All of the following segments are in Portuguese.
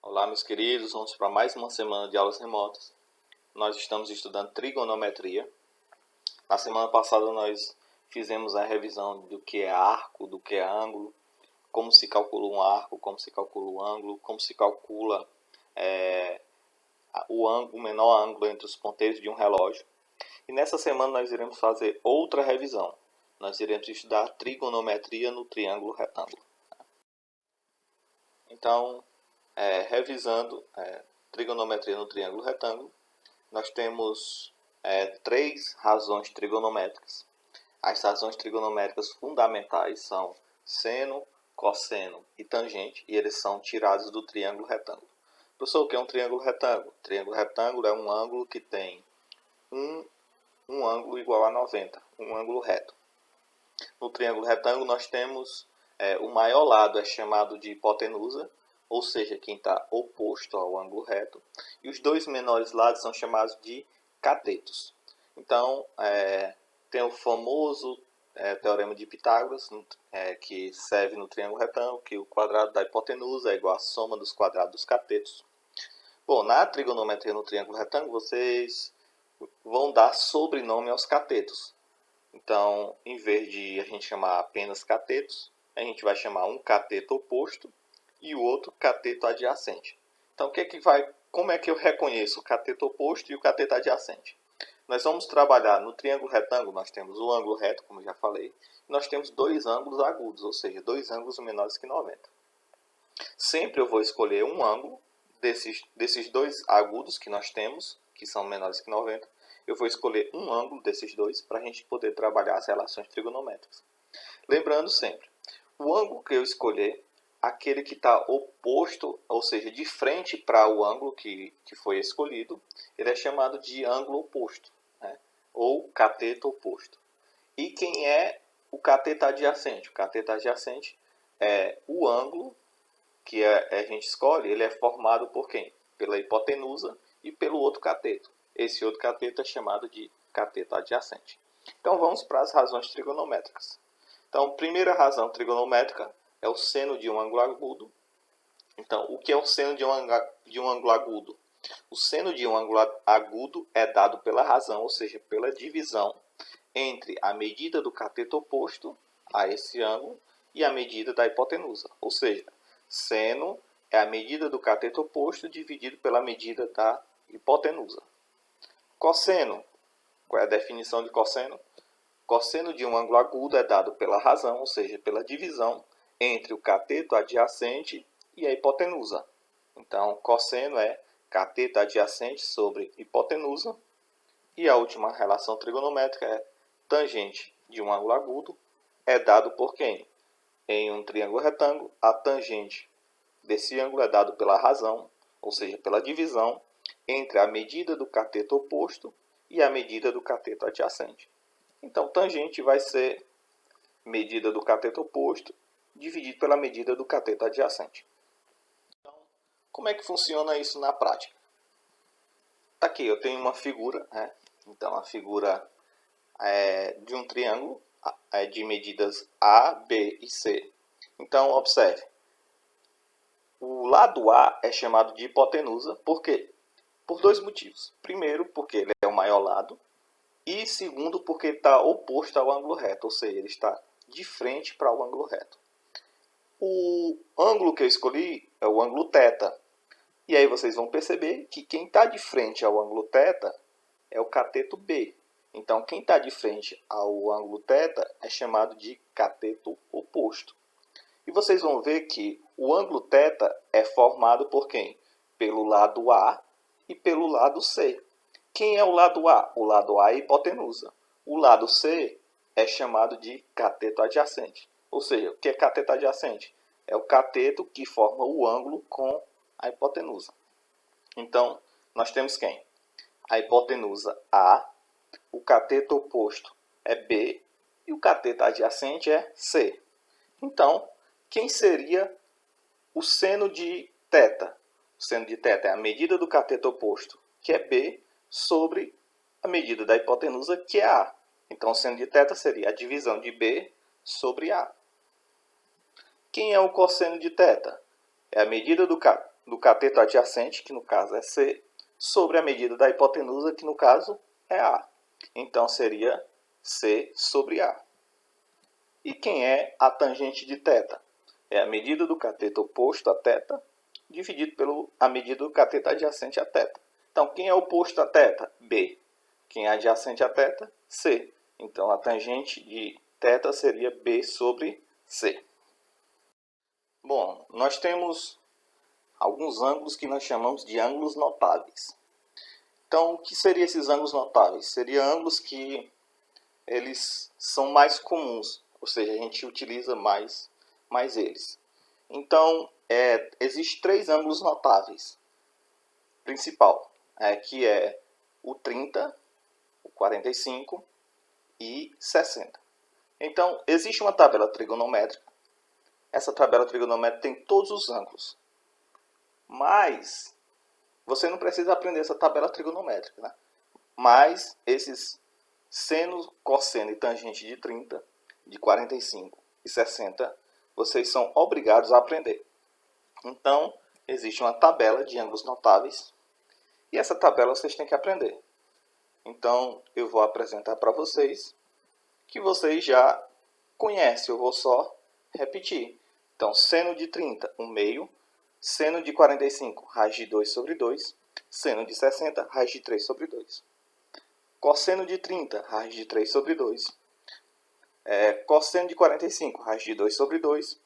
Olá, meus queridos, vamos para mais uma semana de aulas remotas. Nós estamos estudando trigonometria. Na semana passada nós fizemos a revisão do que é arco, do que é ângulo, como se calcula um arco, como se calcula um ângulo, como se calcula o menor ângulo entre os ponteiros de um relógio. E nessa semana nós iremos fazer outra revisão. Nós iremos estudar trigonometria no triângulo retângulo. Então, revisando trigonometria no triângulo retângulo, nós temos três razões trigonométricas. As razões trigonométricas fundamentais são seno, cosseno e tangente, e eles são tirados do triângulo retângulo. Professor, o que é um triângulo retângulo? Triângulo retângulo é um ângulo que tem um ângulo igual a 90, um ângulo reto. No triângulo retângulo nós temos o maior lado é chamado de hipotenusa, ou seja, quem está oposto ao ângulo reto, e os dois menores lados são chamados de catetos. Então, tem o famoso teorema de Pitágoras, que serve no triângulo retângulo, que o quadrado da hipotenusa é igual à soma dos quadrados dos catetos. Bom, na trigonometria no triângulo retângulo, vocês vão dar sobrenome aos catetos. Então, em vez de a gente chamar apenas catetos, a gente vai chamar um cateto oposto e o outro cateto adjacente. Então, como é que eu reconheço o cateto oposto e o cateto adjacente? Nós vamos trabalhar no triângulo retângulo, nós temos o ângulo reto, como eu já falei, e nós temos dois ângulos agudos, ou seja, dois ângulos menores que 90. Sempre eu vou escolher um ângulo desses dois agudos que nós temos, que são menores que 90, eu vou escolher um ângulo desses dois para a gente poder trabalhar as relações trigonométricas. Lembrando sempre, o ângulo que eu escolher, aquele que está oposto, ou seja, de frente para o ângulo que foi escolhido, ele é chamado de ângulo oposto, né? Ou cateto oposto. E quem é o cateto adjacente? O cateto adjacente é o ângulo que a gente escolhe, ele é formado por quem? Pela hipotenusa e pelo outro cateto. Esse outro cateto é chamado de cateto adjacente. Então vamos para as razões trigonométricas. Então, primeira razão trigonométrica é o seno de um ângulo agudo. Então, o que é o seno de um ângulo agudo? O seno de um ângulo agudo é dado pela razão, ou seja, pela divisão entre a medida do cateto oposto a esse ângulo e a medida da hipotenusa. Ou seja, seno é a medida do cateto oposto dividido pela medida da hipotenusa. Cosseno. Qual é a definição de cosseno? Cosseno de um ângulo agudo é dado pela razão, ou seja, pela divisão entre o cateto adjacente e a hipotenusa. Então, cosseno é cateto adjacente sobre hipotenusa. E a última relação trigonométrica é tangente de um ângulo agudo é dado por quem? Em um triângulo retângulo, a tangente desse ângulo é dado pela razão, ou seja, pela divisão entre a medida do cateto oposto e a medida do cateto adjacente. Então, tangente vai ser medida do cateto oposto dividido pela medida do cateto adjacente. Então, como é que funciona isso na prática? Tá aqui, eu tenho uma figura, né? Então, a figura é de um triângulo de medidas A, B e C. Então, observe. O lado A é chamado de hipotenusa. Por quê? Por dois motivos. Primeiro, porque ele é o maior lado. E segundo, porque ele está oposto ao ângulo reto, ou seja, ele está de frente para o ângulo reto. O ângulo que eu escolhi é o ângulo θ. E aí vocês vão perceber que quem está de frente ao ângulo θ é o cateto B. Então, quem está de frente ao ângulo θ é chamado de cateto oposto. E vocês vão ver que o ângulo θ é formado por quem? Pelo lado A e pelo lado C. Quem é o lado A? O lado A é a hipotenusa. O lado C é chamado de cateto adjacente. Ou seja, o que é cateto adjacente? É o cateto que forma o ângulo com a hipotenusa. Então, nós temos quem? A hipotenusa A, o cateto oposto é B e o cateto adjacente é C. Então, quem seria o seno de θ? O seno de θ é a medida do cateto oposto, que é B, sobre a medida da hipotenusa, que é A. Então, o seno de θ seria a divisão de B sobre A. Quem é o cosseno de θ? É a medida do do cateto adjacente, que no caso é C, sobre a medida da hipotenusa, que no caso é A. Então seria C sobre A. E quem é a tangente de θ? É a medida do cateto oposto a θ, dividido pela medida do cateto adjacente a θ. Então, quem é oposto a θ? B. Quem é adjacente a θ? C. Então, a tangente de θ seria B sobre C. Bom, nós temos alguns ângulos que nós chamamos de ângulos notáveis. Então, o que seriam esses ângulos notáveis? Seriam ângulos que eles são mais comuns, ou seja, a gente utiliza mais eles. Então, existem 3 ângulos notáveis. Principal, que é o 30, o 45 e 60. Então, existe uma tabela trigonométrica. Essa tabela trigonométrica tem todos os ângulos. Mas você não precisa aprender essa tabela trigonométrica, né? Mas esses seno, cosseno e tangente de 30, de 45 e 60, vocês são obrigados a aprender. Então, existe uma tabela de ângulos notáveis e essa tabela vocês têm que aprender. Então, eu vou apresentar para vocês que vocês já conhecem, eu vou só repetir. Então, seno de 30, 1 meio, seno de 45, raiz de 2 sobre 2, seno de 60, raiz de 3 sobre 2. Cosseno de 30, raiz de 3 sobre 2. Cosseno de 45, raiz de 2 sobre 2.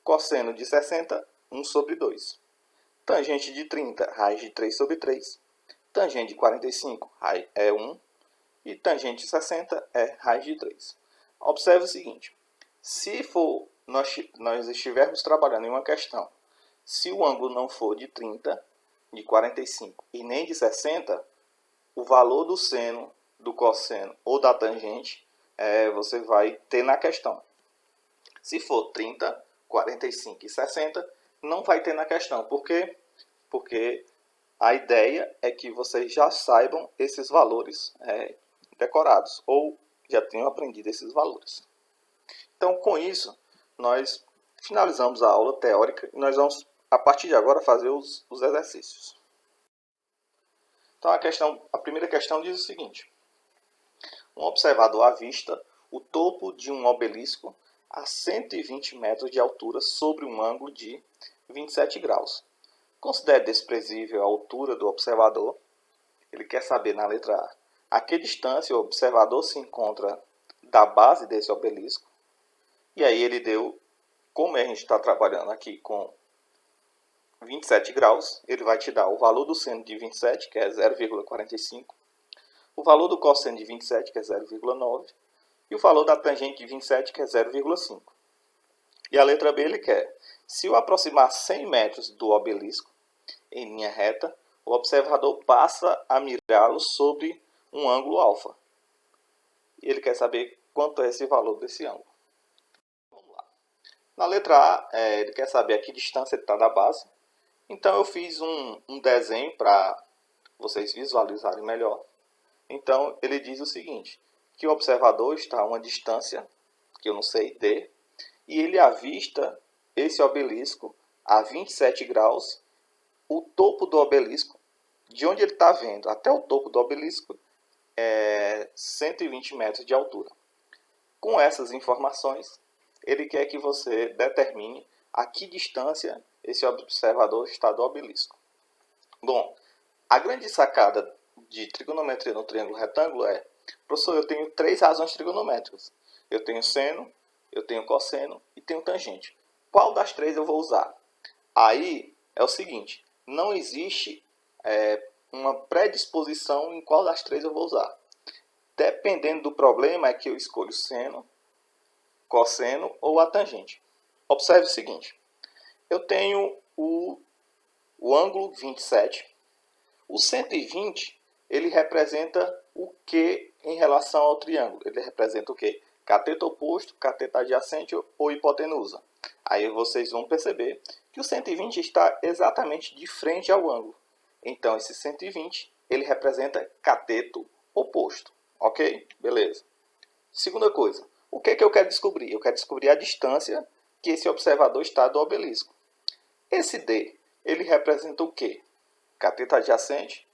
Cosseno de 60, 1 sobre 2. Tangente de 30, raiz de 3 sobre 3. Tangente de 45 é 1. E tangente de 60 é raiz de 3. Observe o seguinte. Se nós estivermos trabalhando em uma questão, se o ângulo não for de 30, de 45 e nem de 60, o valor do seno, do cosseno ou da tangente você vai ter na questão. Se for 30, 45 e 60, não vai ter na questão. Por quê? Porque a ideia é que vocês já saibam esses valores decorados ou já tenham aprendido esses valores. Então, com isso, nós finalizamos a aula teórica e nós vamos, a partir de agora, fazer os exercícios. Então, a primeira questão diz o seguinte. Um observador avista o topo de um obelisco a 120 metros de altura sobre um ângulo de 27 graus. Considere desprezível a altura do observador. Ele quer saber na letra A que distância o observador se encontra da base desse obelisco. E aí ele deu, como a gente está trabalhando aqui com 27 graus, ele vai te dar o valor do seno de 27, que é 0,45, o valor do cosseno de 27, que é 0,9, e o valor da tangente de 27, que é 0,5. E a letra B ele quer, se eu aproximar 100 metros do obelisco em linha reta, o observador passa a mirá-lo sobre um ângulo alfa. E ele quer saber quanto é esse valor desse ângulo. Vamos lá. Na letra A, ele quer saber a que distância ele está da base. Então eu fiz um desenho para vocês visualizarem melhor. Então ele diz o seguinte, que o observador está a uma distância, que eu não sei, D, e ele avista esse obelisco a 27 graus, o topo do obelisco, de onde ele está vendo até o topo do obelisco, é 120 metros de altura. Com essas informações, ele quer que você determine a que distância esse observador está do obelisco. Bom, a grande sacada de trigonometria no triângulo retângulo é, professor, eu tenho 3 razões trigonométricas. Eu tenho seno, eu tenho cosseno e tenho tangente. Qual das 3 eu vou usar? Aí é o seguinte, não existe uma predisposição em qual das 3 eu vou usar. Dependendo do problema é que eu escolho seno, cosseno ou a tangente. Observe o seguinte, eu tenho o ângulo 27, o 120 ele representa o que em relação ao triângulo? Ele representa o que? Cateto oposto, cateto adjacente ou hipotenusa. Aí vocês vão perceber que o 120 está exatamente de frente ao ângulo. Então esse 120 ele representa cateto oposto. Ok? Beleza. Segunda coisa, o que eu quero descobrir? Eu quero descobrir a distância que esse observador está do obelisco. Esse D, ele representa o quê? Cateto adjacente,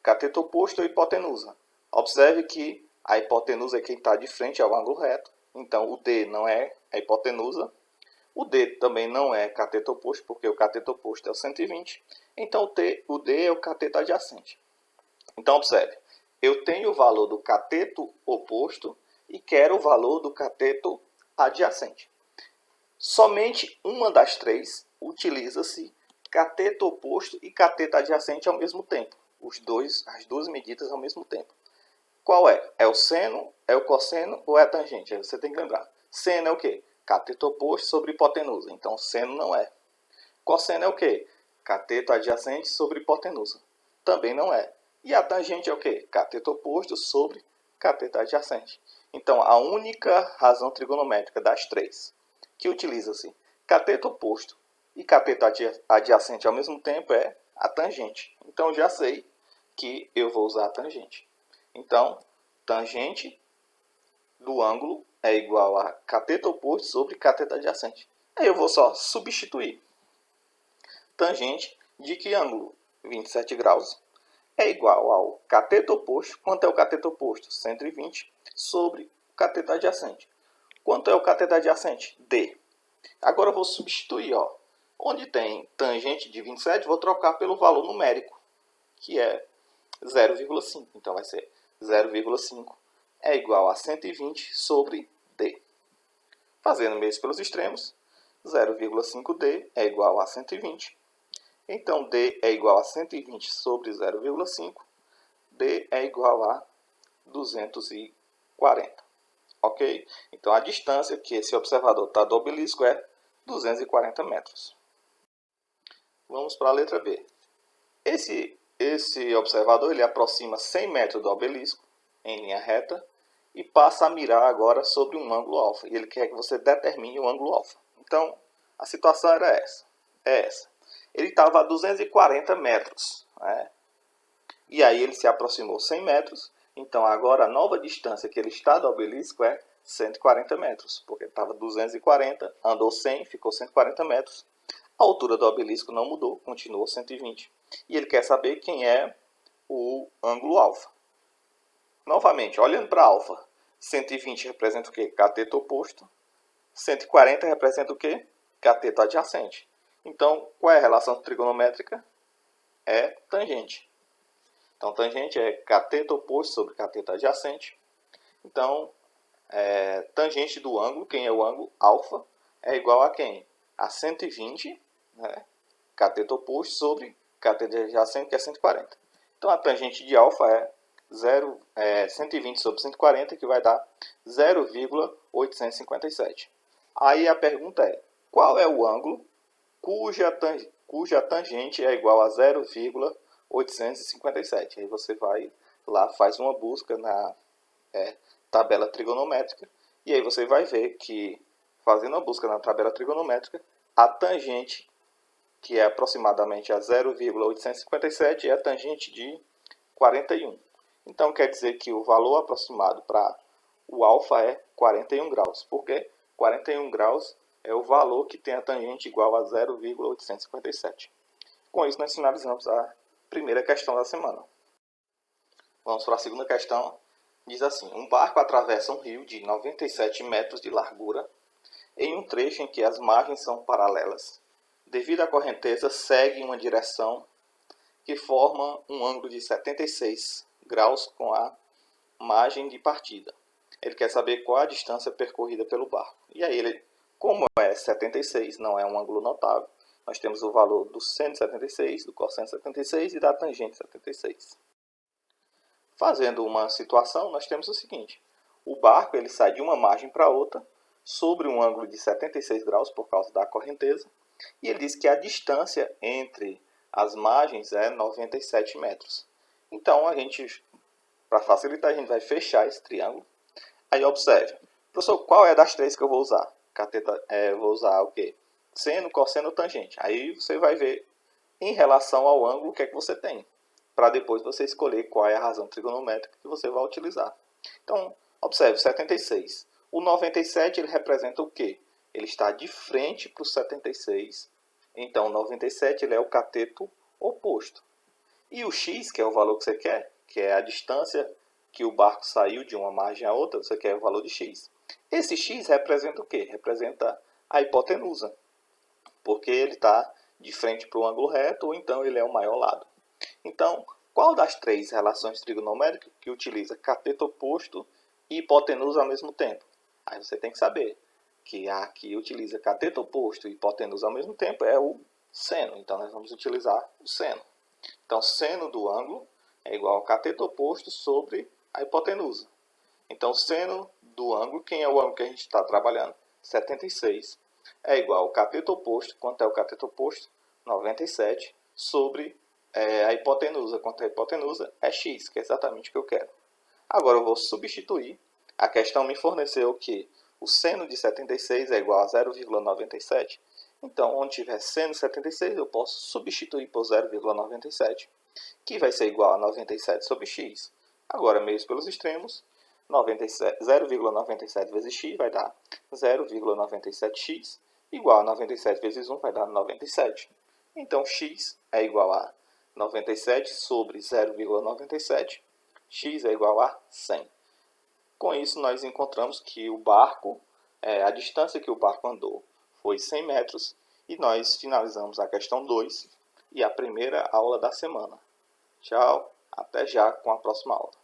cateto oposto ou hipotenusa. Observe que a hipotenusa é quem está de frente ao ângulo reto. Então, o D não é a hipotenusa. O D também não é cateto oposto, porque o cateto oposto é o 120. Então, o D é o cateto adjacente. Então, observe. Eu tenho o valor do cateto oposto e quero o valor do cateto adjacente. Somente uma das três utiliza-se cateto oposto e cateto adjacente ao mesmo tempo. As duas medidas ao mesmo tempo. Qual é? É o seno, é o cosseno ou é a tangente? Aí você tem que lembrar. Seno é o quê? Cateto oposto sobre hipotenusa. Então, seno não é. Cosseno é o quê? Cateto adjacente sobre hipotenusa. Também não é. E a tangente é o quê? Cateto oposto sobre cateto adjacente. Então, a única razão trigonométrica das três que utiliza-se cateto oposto e cateto adjacente ao mesmo tempo é a tangente. Então, já sei que eu vou usar a tangente. Então, tangente do ângulo é igual a cateto oposto sobre cateto adjacente. Aí eu vou só substituir. Tangente de que ângulo? 27 graus é igual ao cateto oposto. Quanto é o cateto oposto? 120 sobre o cateto adjacente. Quanto é o cateto adjacente? D. Agora eu vou substituir. Onde tem tangente de 27, vou trocar pelo valor numérico, que é 0,5. Então vai ser 0,5 é igual a 120 sobre D. Fazendo mesmo pelos extremos, 0,5D é igual a 120. Então, D é igual a 120 sobre 0,5. D é igual a 240. Ok? Então, a distância que esse observador está do obelisco é 240 metros. Vamos para a letra B. Esse observador ele aproxima 100 metros do obelisco em linha reta e passa a mirar agora sobre um ângulo alfa. E ele quer que você determine o ângulo alfa. Então, a situação era essa. Ele estava a 240 metros. Né? E aí ele se aproximou 100 metros. Então, agora a nova distância que ele está do obelisco é 140 metros. Porque ele estava 240, andou 100, ficou 140 metros. A altura do obelisco não mudou, continuou 120. E ele quer saber quem é o ângulo alfa. Novamente, olhando para alfa, 120 representa o quê? Cateto oposto. 140 representa o quê? Cateto adjacente. Então, qual é a relação trigonométrica? É tangente. Então, tangente é cateto oposto sobre cateto adjacente. Então, tangente do ângulo, quem é o ângulo? Alfa, é igual a quem? A 120, né? Cateto oposto sobre cateto adjacente, que é 140. Então, a tangente de alfa é 120 sobre 140, que vai dar 0,857. Aí a pergunta é, qual é o ângulo cuja tangente é igual a 0,857? Aí você vai lá, faz uma busca na tabela trigonométrica, e aí você vai ver que, fazendo a busca na tabela trigonométrica, a tangente, que é aproximadamente a 0,857, é a tangente de 41. Então, quer dizer que o valor aproximado para o alfa é 41 graus. Por quê? 41 graus é o valor que tem a tangente igual a 0,857. Com isso, nós finalizamos a primeira questão da semana. Vamos para a segunda questão. Diz assim, um barco atravessa um rio de 97 metros de largura em um trecho em que as margens são paralelas. Devido à correnteza, segue uma direção que forma um ângulo de 76 graus com a margem de partida. Ele quer saber qual a distância percorrida pelo barco. E aí, como é 76, não é um ângulo notável, nós temos o valor do seno 76, do cosseno 76 e da tangente 76. Fazendo uma situação, nós temos o seguinte. O barco ele sai de uma margem para outra sobre um ângulo de 76 graus por causa da correnteza. E ele diz que a distância entre as margens é 97 metros. Então, para facilitar, a gente vai fechar esse triângulo. Aí observe, professor, qual é das três que eu vou usar? Vou usar o quê? Seno, cosseno, tangente. Aí você vai ver em relação ao ângulo o que é que você tem, para depois você escolher qual é a razão trigonométrica que você vai utilizar. Então, observe, 76. O 97 ele representa o quê? Ele está de frente para o 76 Então, 97 ele é o cateto oposto. E o x, que é o valor que você quer, que é a distância que o barco saiu de uma margem a outra, você quer o valor de x. Esse x representa o quê? Representa a hipotenusa, porque ele está de frente para o ângulo reto, ou então ele é o maior lado. Então, qual das três relações trigonométricas que utiliza cateto oposto e hipotenusa ao mesmo tempo? Aí você tem que saber que a que utiliza cateto oposto e hipotenusa ao mesmo tempo é o seno. Então, nós vamos utilizar o seno. Então, seno do ângulo é igual ao cateto oposto sobre a hipotenusa. Então, seno do ângulo, quem é o ângulo que a gente está trabalhando? 76 é igual ao cateto oposto. Quanto é o cateto oposto? 97 sobre a hipotenusa. Quanto é a hipotenusa? É x, que é exatamente o que eu quero. Agora eu vou substituir. A questão me forneceu que o seno de 76 é igual a 0,97. Então, onde tiver seno de 76, eu posso substituir por 0,97, que vai ser igual a 97 sobre x. Agora, meios pelos extremos, 0,97 vezes x vai dar 0,97x, igual a 97 vezes 1 vai dar 97. Então, x é igual a 97 sobre 0,97, x é igual a 100. Com isso, nós encontramos que o barco, a distância que o barco andou foi 100 metros, e nós finalizamos a questão 2 e a primeira aula da semana. Tchau, até já com a próxima aula.